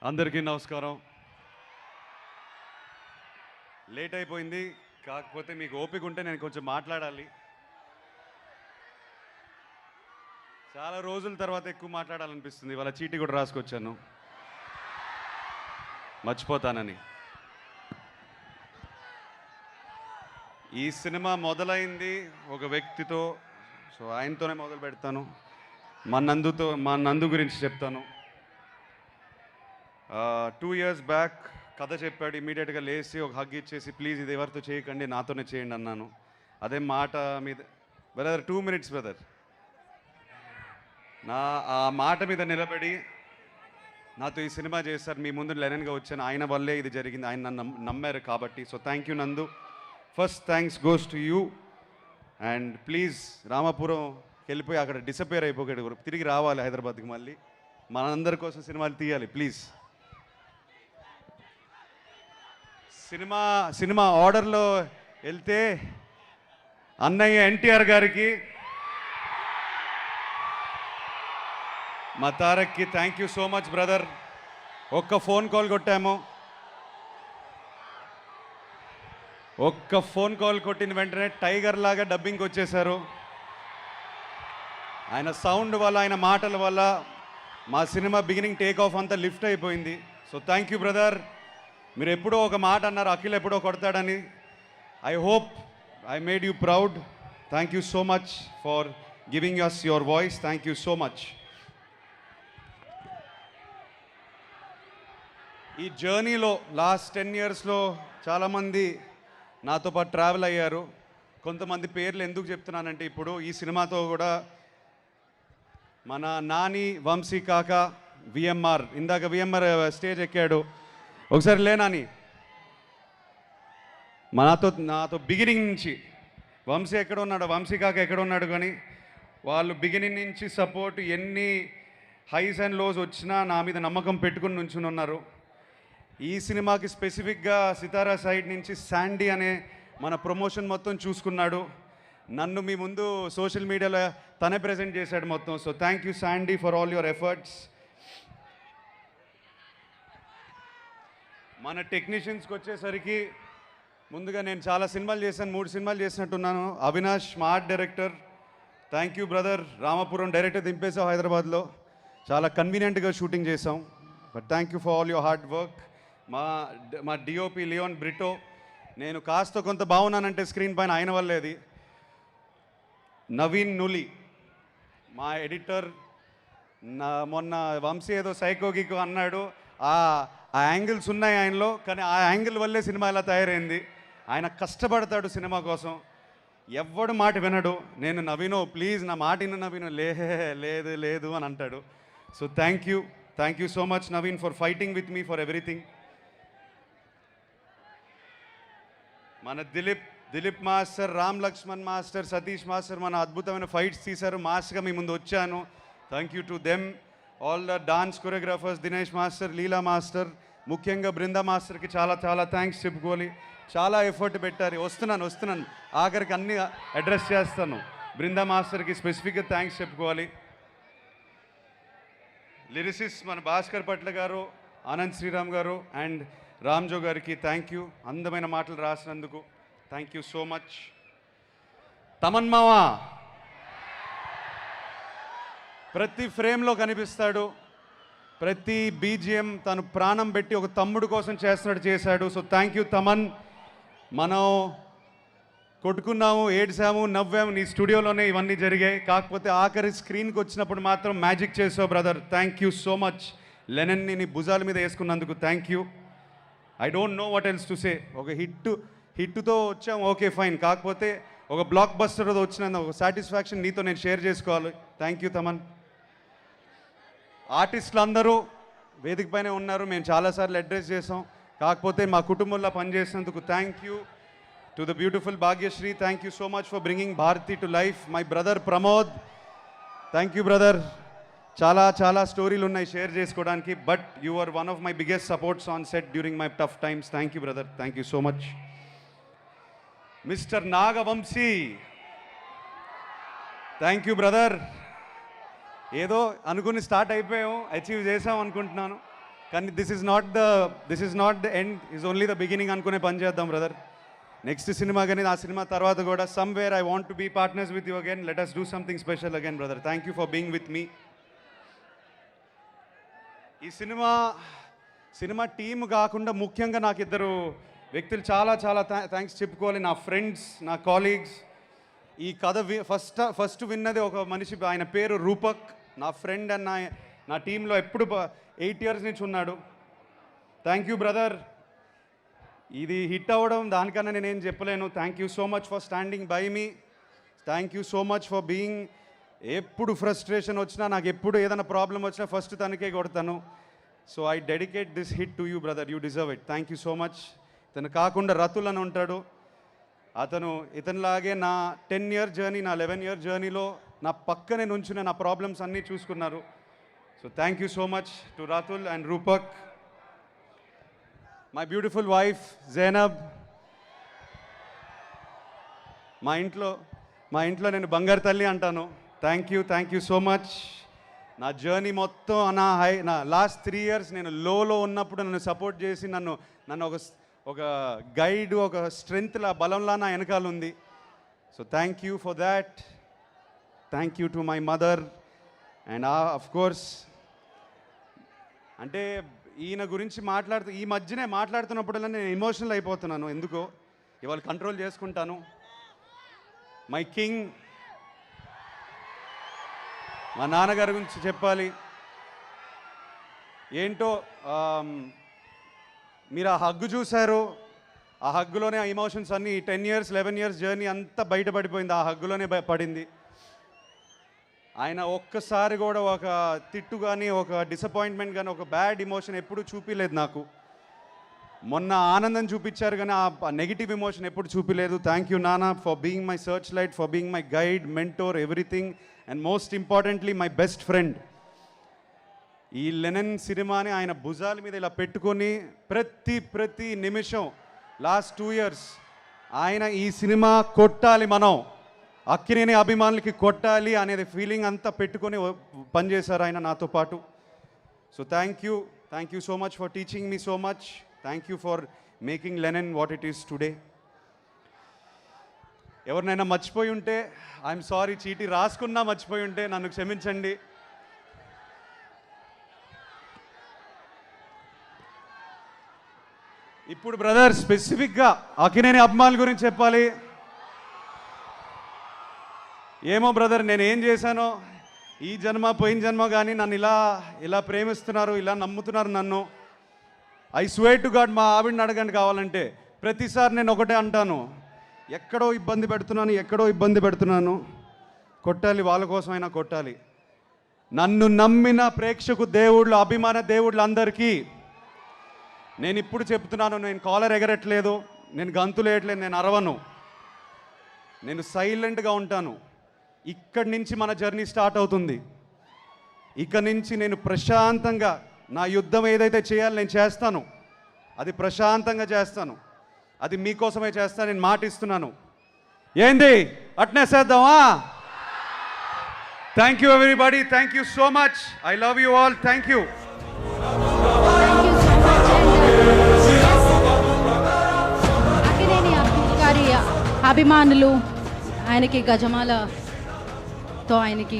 అందరికీ నమస్కారం. లేట్ అయిపోయింది, కాకపోతే మీకు ఓపిక ఉంటే నేను కొంచెం మాట్లాడాలి. చాలా రోజుల తర్వాత ఎక్కువ మాట్లాడాలనిపిస్తుంది. ఇవాళ చీటీ కూడా రాసుకొచ్చాను, మర్చిపోతానని. ఈ సినిమా మొదలైంది ఒక వ్యక్తితో, సో ఆయనతోనే మొదలు పెడతాను. మా నందు గురించి చెప్తాను. 2 years బ్యాక్ కథ చెప్పాడు. ఇమీడియట్గా లేచి ఒక హగ్ ఇచ్చేసి, ప్లీజ్ ఇది ఎవరితో చేయకండి, నాతోనే చేయండి అన్నాను. అదే మాట మీద బ్రదర్, 2 minutes బ్రదర్, ఆ మాట మీద నిలబడి నాతో ఈ సినిమా చేశారు. మీ ముందు లెనన్గా వచ్చాను, ఆయన వల్లే ఇది జరిగింది. ఆయన నన్ను నమ్మారు కాబట్టి. సో థ్యాంక్ యూ నందు. First thanks goes to you. And please Ramapuram వెళ్ళిపోయి అక్కడ డిసపేర్ అయిపోయాడు, తిరిగి రావాలి హైదరాబాద్కి. మళ్ళీ మనందరి కోసం సినిమాలు తీయాలి ప్లీజ్. సినిమా ఆర్డర్లో వెళ్తే అన్నయ్య ఎన్టీఆర్ గారికి, మా తారక్కి thank you so much brother. ఒక్క ఫోన్ కాల్ కొట్టాము, ఒక్క ఫోన్ కాల్ కొట్టిన వెంటనే టైగర్ లాగా డబ్బింగ్కి వచ్చేశారు. ఆయన సౌండ్ వల్ల, ఆయన మాటల వల్ల మా సినిమా బిగినింగ్ టేక్ ఆఫ్ అంతా లిఫ్ట్ అయిపోయింది. So thank you brother. మీరు ఎప్పుడో ఒక మాట అన్నారు, అఖిల్ ఎప్పుడో కొడతాడని. I hope I made you proud. Thank you so much for giving us your voice. Thank you so much. ఈ జర్నీలో లాస్ట్ 10 yearsలో చాలామంది నాతో పాటు ట్రావెల్ అయ్యారు. కొంతమంది పేర్లు ఎందుకు చెప్తున్నానంటే, ఇప్పుడు ఈ సినిమాతో కూడా మన నాని, వంశీ కాక, విఎంఆర్, ఇందాక విఎంఆర్ స్టేజ్ ఎక్కాడు. ఒకసారి లేనాని, నాతో బిగినింగ్ నుంచి వంశీ ఎక్కడ ఉన్నాడు, వంశీ కాక ఎక్కడ ఉన్నాడు, కానీ వాళ్ళు బిగినింగ్ నుంచి సపోర్ట్, ఎన్ని హైస్ అండ్ లోస్ వచ్చినా నా మీద నమ్మకం పెట్టుకుని నుంచుని ఉన్నారు. ఈ సినిమాకి స్పెసిఫిక్గా సితారా సైడ్ నుంచి శాండీ అనే మన ప్రమోషన్ మొత్తం చూసుకున్నాడు. నన్ను మీ ముందు సోషల్ మీడియాలో తనే ప్రజెంట్ చేశాడు మొత్తం. So thank you Sandy for all your efforts. మన టెక్నీషియన్స్కి వచ్చేసరికి, ముందుగా నేను చాలా సినిమాలు చేశాను, 3 సినిమాలు చేసినట్టున్నాను. అవినాష్ మా art director, thank you brother. Ramapuram director దింపేసాం హైదరాబాద్లో, చాలా కన్వీనియంట్గా షూటింగ్ చేసాం. But thank you for all your hard work. మా డిఓపి లియోన్ బ్రిటో, నేను కాస్త కొంత బాగున్నానంటే స్క్రీన్ పైన ఆయన వల్లేది. నవీన్ నులి మా ఎడిటర్. మొన్న వంశీ ఏదో సైకోగికో అన్నాడు, ఆ యాంగిల్స్ ఉన్నాయి ఆయనలో, కానీ ఆ యాంగిల్ వల్లే సినిమా ఇలా తయారైంది. ఆయన కష్టపడతాడు సినిమా కోసం, ఎవ్వడు మాట వినడు. నేను నవీనో ప్లీజ్ నా మాట విను నవీను, లేదు లేదు అని అంటాడు. So thank you so much Naveen for fighting with me for everything. మన Dilip master, Ram Lakshman master, Satish master మన అద్భుతమైన ఫైట్స్ తీశారు. మాస్గా మీ ముందు వచ్చాను. Thank you to them. All the dance choreographers, Dinesh master, Leela master, ముఖ్యంగా బృందా మాస్టర్కి చాలా చాలా థ్యాంక్స్ చెప్పుకోవాలి. చాలా ఎఫర్ట్ పెట్టారు. వస్తున్నాను ఆఖరికి అన్ని అడ్రస్ చేస్తాను. బృందా మాస్టర్కి స్పెసిఫిక్గా థ్యాంక్స్ చెప్పుకోవాలి. లిరిసిస్ మన భాస్కర్ పట్ల గారు, ఆనంద్ శ్రీరామ్ గారు అండ్ రామ్జో గారికి థ్యాంక్ యూ, అందమైన మాటలు రాసినందుకు thank you so much. Thaman మావా ప్రతి ఫ్రేమ్లో కనిపిస్తాడు, ప్రతి బీజిఎం తను ప్రాణం పెట్టి ఒక తమ్ముడు కోసం చేశాడు. So thank you Thaman. మనం కొట్టుకున్నాము, ఏడ్చాము, నవ్వాము, నీ స్టూడియోలోనే ఇవన్నీ జరిగాయి. కాకపోతే ఆఖరి స్క్రీన్కి వచ్చినప్పుడు మాత్రం మ్యాజిక్ చేసావు brother. Thank you so much. లెనన్ని నీ భుజాల మీద వేసుకున్నందుకు thank you. I don't know what else to say. ఒక హిట్తో వచ్చాము, ఓకే ఫైన్. కాకపోతే ఒక బ్లాక్ బస్టర్తో వచ్చిన ఒక సాటిస్ఫాక్షన్ నీతో నేను షేర్ చేసుకోవాలి. Thank you Thaman. ఆర్టిస్టులు అందరూ వేదిక పైనే ఉన్నారు, మేము చాలాసార్లు అడ్రస్ చేసాం. కాకపోతే మా కుటుంబంలో పనిచేసినందుకు thank you. To the beautiful Bhagyashri, thank you so much for bringing Bharathi to life. My brother Pramod, thank you brother. చాలా స్టోరీలు ఉన్నాయి షేర్ చేసుకోవడానికి, but you are one of my biggest supports on set during my tough times. Thank you brother, thank you so much. Mister Nagavamsi, thank you brother. ఏదో అనుకుని start అయిపోయాము, achieve చేసాం అనుకుంటున్నాను. కానీ this is not the end, is only the beginning అనుకునే పని చేద్దాం brother. Next cinema కానీ ఆ సినిమా తర్వాత కూడా somewhere I want to be partners with you again. Let us do something special again brother. Thank you for being with me. ఈ సినిమా టీమ్ కాకుండా ముఖ్యంగా నాకు ఇద్దరు వ్యక్తులు చాలా చాలా థ్యాంక్స్ చెప్పుకోవాలి. నా ఫ్రెండ్స్, నా కాలీగ్స్. ఈ కథ ఫస్ట్ విన్నది ఒక మనిషి, ఆయన పేరు రూపక్, నా ఫ్రెండ్ అండ్ నా టీంలో ఎప్పుడు 8 years నుంచి ఉన్నాడు. Thank you brother. ఇది హిట్ అవ్వడం దానికన్నా నేనేం చెప్పలేను. Thank you so much for standing by me. Thank you so much for being. ఎప్పుడు ఫ్రస్ట్రేషన్ వచ్చినా, నాకు ఎప్పుడు ఏదైనా ప్రాబ్లం వచ్చినా ఫస్ట్ తనకే కొడతాను. So I dedicate this hit to you brother. You deserve it. Thank you so much. ఇతను కాకుండా రతుల్ అని ఉంటాడు. ఇతనిలాగే నా 10 year జర్నీ, నా 11 year జర్నీలో నా పక్కనే నుంచునే నా ప్రాబ్లమ్స్ అన్నీ చూసుకున్నారు. So thank you so much to Ratul and Rupak. My beautiful wife Zainab. మా ఇంట్లో నేను బంగారు తల్లి అంటాను. Thank you so much. నా జర్నీ మొత్తం నా లాస్ట్ 3 years నేను లోలో ఉన్నప్పుడు నన్ను సపోర్ట్ చేసి నన్ను ఒక గైడ్, ఒక స్ట్రెంగ్త్లా, బలంలా నా వెనకాల ఉంది. So thank you for that. Thank you to my mother. And of course అంటే ఈయన గురించి ఈ మధ్యనే మాట్లాడుతున్నప్పుడల్లా నేను ఎమోషనల్ అయిపోతున్నాను. ఎందుకో ఇవాళ కంట్రోల్ చేసుకుంటాను. మై కింగ్, మా నాన్నగారి గురించి చెప్పాలి. ఏంటో మీరు ఆ హగ్గు చూశారు. ఆ హగ్గులోనే ఆ ఎమోషన్స్ అన్నీ 10 years 11 years జర్నీ అంతా బయటపడిపోయింది. ఆ హగ్గులోనే పడింది. ఆయన ఒక్కసారి కూడా ఒక తిట్టు కానీ, ఒక డిసప్పాయింట్మెంట్ కానీ, ఒక బ్యాడ్ ఎమోషన్ ఎప్పుడు చూపించలేదు నాకు. మొన్న ఆనందం చూపించారు కానీ ఆ నెగిటివ్ ఎమోషన్ ఎప్పుడు చూపించలేదు. థ్యాంక్ యూ నాన్న for being my search light, for being my guide, mentor, everything. And most importantly my best friend. ఈ లెనన్ సినిమాని ఆయన భుజాల మీద ఇలా పెట్టుకొని ప్రతి నిమిషం లాస్ట్ 2 years ఆయన ఈ సినిమా కొట్టాలి, మనం అక్కినేని అభిమానులకి కొట్టాలి అనేది ఫీలింగ్ అంతా పెట్టుకొని పనిచేశారు ఆయన నాతో పాటు. So thank you so much for teaching me so much. Thank you for making Lennon what it is today. ఎవరినైనా మర్చిపోయి ఉంటే ఐఎమ్ సారీ. చీటీ రాసుకున్నా మర్చిపోయి ఉంటే నన్ను క్షమించండి. ఇప్పుడు బ్రదర్ స్పెసిఫిక్గా అక్కినేని అభిమానుల గురించి చెప్పాలి. ఏమో బ్రదర్, నేను ఏం చేశానో ఈ జన్మ పోయిన జన్మ కానీ నన్ను ఇలా ప్రేమిస్తున్నారు, ఇలా నమ్ముతున్నారు నన్ను. ఐ స్వేర్ టు గాడ్, మా ఆవిడని అడగండి కావాలంటే. ప్రతిసారి నేను ఒకటే అంటాను, ఎక్కడో ఇబ్బంది పెడుతున్నాను, కొట్టాలి, వాళ్ళ కోసమైనా కొట్టాలి. నన్ను నమ్మిన ప్రేక్షకు దేవుళ్ళు, అభిమాన దేవుళ్ళు అందరికీ నేను ఇప్పుడు చెప్తున్నాను, నేను కాలర్ ఎగరట్లేదు, నేను గంతులు వేయట్లేదు, నేను అరవను, నేను సైలెంట్గా ఉంటాను. ఇక్కడి నుంచి మన జర్నీ స్టార్ట్ అవుతుంది. ఇక నుంచి నేను ప్రశాంతంగా నా యుద్ధం ఏదైతే చేయాలో నేను చేస్తాను. అది ప్రశాంతంగా చేస్తాను. అది మీకోసమే చేస్తాను, నేను మాట ఇస్తున్నాను. ఏంది అట్నే చేద్దామా? Thank you everybody. Thank you so much. I love you all. Thank you. Akkineni గారి అభిమానులు ఆయనకి గజమాలతో ఆయనకి